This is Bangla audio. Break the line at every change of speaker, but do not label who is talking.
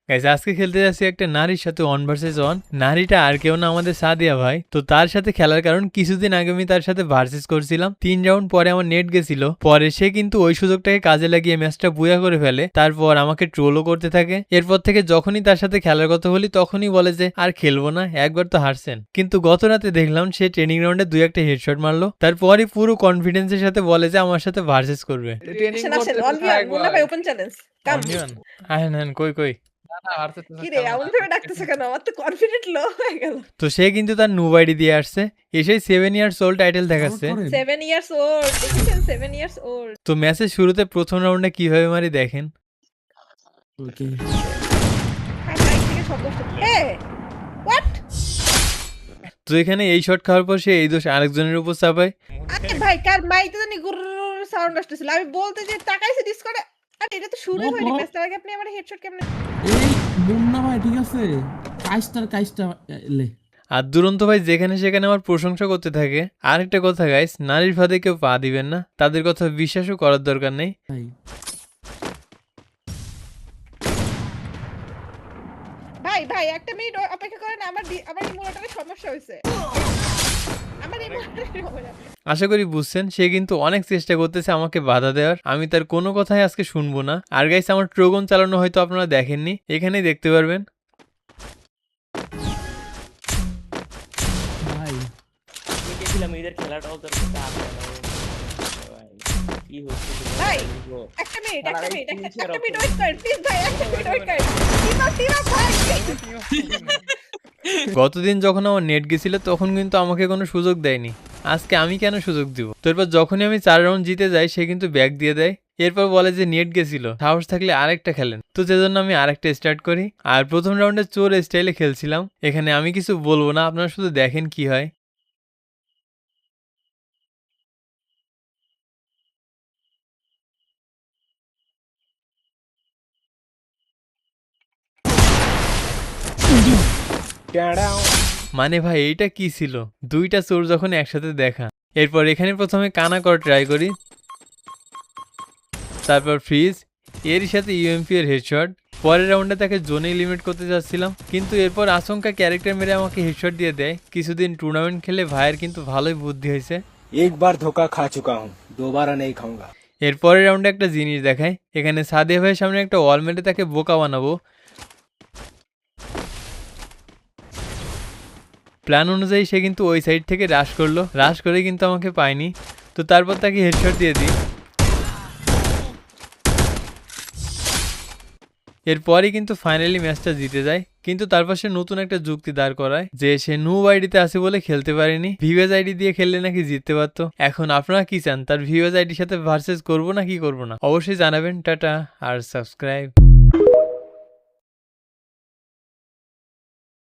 গাইস আজকে খেলতে যাচ্ছি একটা নারীর সাথে 1 ভার্সেস 1। নারীটা আর কেউ না, আমাদের সাদিয়া ভাই। তো তার সাথে খেলার কারণ কিছুদিন আগে আমি তার সাথে ভার্সেস করছিলাম, 3 রাউন্ড পরে আমার নেট গেছিল। পরে সে কিন্তু ওই সুযোগটাকে কাজে লাগিয়ে ম্যাচটা বুয়া করে ফেলে, তারপর আমাকে ট্রোলও করতে থাকে। এরপর থেকে যখনই তার সাথে খেলার কথা বলি তখনই বলে যে আর খেলবো না, একবার তো হারছেন। কিন্তু গত রাতে দেখলাম সে ট্রেনিং রাউন্ডে 2-1টা হেডশট মারলো, তারপরই পুরো কনফিডেন্সের সাথে বলে যে আমার সাথে ভার্সেস করবে।
ট্রেনিং
আসেন
করতে
আসেন
তো
অনলিয়ান মুন্না
একবার
ভাই ওপেন চ্যালেঞ্জ কাম।
আহেন কই কই।
না না হারতে তো
কি রে এমন ভাবে ডাকতেছে কেন? আমার তো কনফিডেন্ট লো হয়ে গেল।
তো সে কিন্তু তার নুব আইডি দিয়ে আসছে, এসেই 7 ইয়ার্স ওল্ড টাইটেল দেখাচ্ছে।
7 ইয়ার্স ওল্ড, দেখেছেন 7 ইয়ার্স ওল্ড।
তো ম্যাচের শুরুতে প্রথম রাউন্ডে কিভাবে মারি দেখেন।
ওকে
আর মাইক থেকে শব্দ আসছে। এ হোয়াট?
তো এখানে এই শট খাওয়ার পর সে এই দোষ আরেকজনের উপর চাপায়।
আরে ভাই কার মাইতে জানি গুর সাউন্ড আসতেছিল। আমি বলতে যে তাকাইছি ডিসকর্ডে। আরে এটা তো শুরুই হয়নি ম্যাচ, তার আগে আপনি আমার হেডশট কেমনে?
এই মুন্না ভাই ঠিক আছে, কাজটা লে
আর দুরন্ত ভাই যেখানে সেখানে আমার প্রশংসা করতে থাকে। আর একটা কথা গাইস, নারীর ফাঁদে কেউ পা দিবেন না, তাদের কথা বিশ্বাসও করার দরকার নেই।
ভাই।
ভাই ভাই একটা মিনিট অপেক্ষা করেন, আমার ইমোটারে সমস্যা হইছে। আমার ইমোটারে সমস্যা।
আশা করি বুঝছেন, সে কিন্তু অনেক চেষ্টা করতেছে আমাকে বাধা দেওয়ার, আমি তার কোনো কথাই আজকে শুনবো না। আর গাইস আমার ট্রোগন চালানো হয়তো আপনারা দেখেননি, এখানেই দেখতে পারবেন।
ভাই
দেখেছিলাম এদের খেলাটাও তোর কাছে আসে না ভাই, কি হচ্ছে
ভাই একটা মিনিট একটা মিনিট ওয়েট করেন প্লিজ ভাই, একটা মিনিট ওয়েট করেন। টিম আপ ভাই।
গতদিন যখন আমার নেট গেছিল তখন কিন্তু আমাকে কোনো সুযোগ দেয়নি, আজকে আমি কেন সুযোগ দিব? তো এরপর যখনই আমি 4 রাউন্ড জিতে যাই সে কিন্তু ব্যাক দিয়ে দেয়, এরপর বলে যে নেট গেছিল, সাহস থাকলে আরেকটা খেলেন। তো সেজন্য আমি আরেকটা স্টার্ট করি, আর প্রথম রাউন্ডে চোর স্টাইলে খেলছিলাম। এখানে আমি কিছু বলবো না, আপনারা শুধু দেখেন কি হয়। মানে ভাই এইটা কি ছিল? দুইটা চোর যখন একসাথে দেখা। এরপর এখানে প্রথমে কানা করা ট্রাই করি, তারপর ফ্রিজ, এর সাথে ইউএমপি এর হেডশট। পরের রাউন্ডে তাকে জোনেই লিমিট করতে যাচ্ছিলাম, কিন্তু এরপর আচমকা ক্যারেক্টার মেরে আমাকে হেডশট দিয়ে দেয়। কিছুদিন টুর্নামেন্ট খেলে ভাইয়ের কিন্তু ভালোই বুদ্ধি হয়েছে।
एक बार धोखा खा चुका हूँ, दोबारा नहीं खाऊंगा।
এর পরের রাউন্ডে একটা জিনিস দেখায়, এখানে সাদিয়া ভাইয়ের সামনে একটা ওয়াল মেরে তাকে বোকা বানাবো। প্ল্যান অনুযায়ী সে কিন্তু ওই সাইড থেকে রাশ করলো, রাশ করে কিন্তু আমাকে পায়নি। তো তারপর তাকে হেডশট দিয়ে দিই। এরপরই কিন্তু ফাইনালি ম্যাচটা জিতে যায়, কিন্তু তারপর সে নতুন একটা যুক্তি দাঁড় করায় যে সে নুব আইডিতে আছে বলে খেলতে পারেনি, ভিউএজ আইডি দিয়ে খেললে নাকি জিততে পারতো। এখন আপনারা কি চান, তার ভিউএজ আইডির সাথে ভার্সেস করবো না কি করবো না? অবশ্যই জানাবেন। টাটা আর সাবস্ক্রাইব।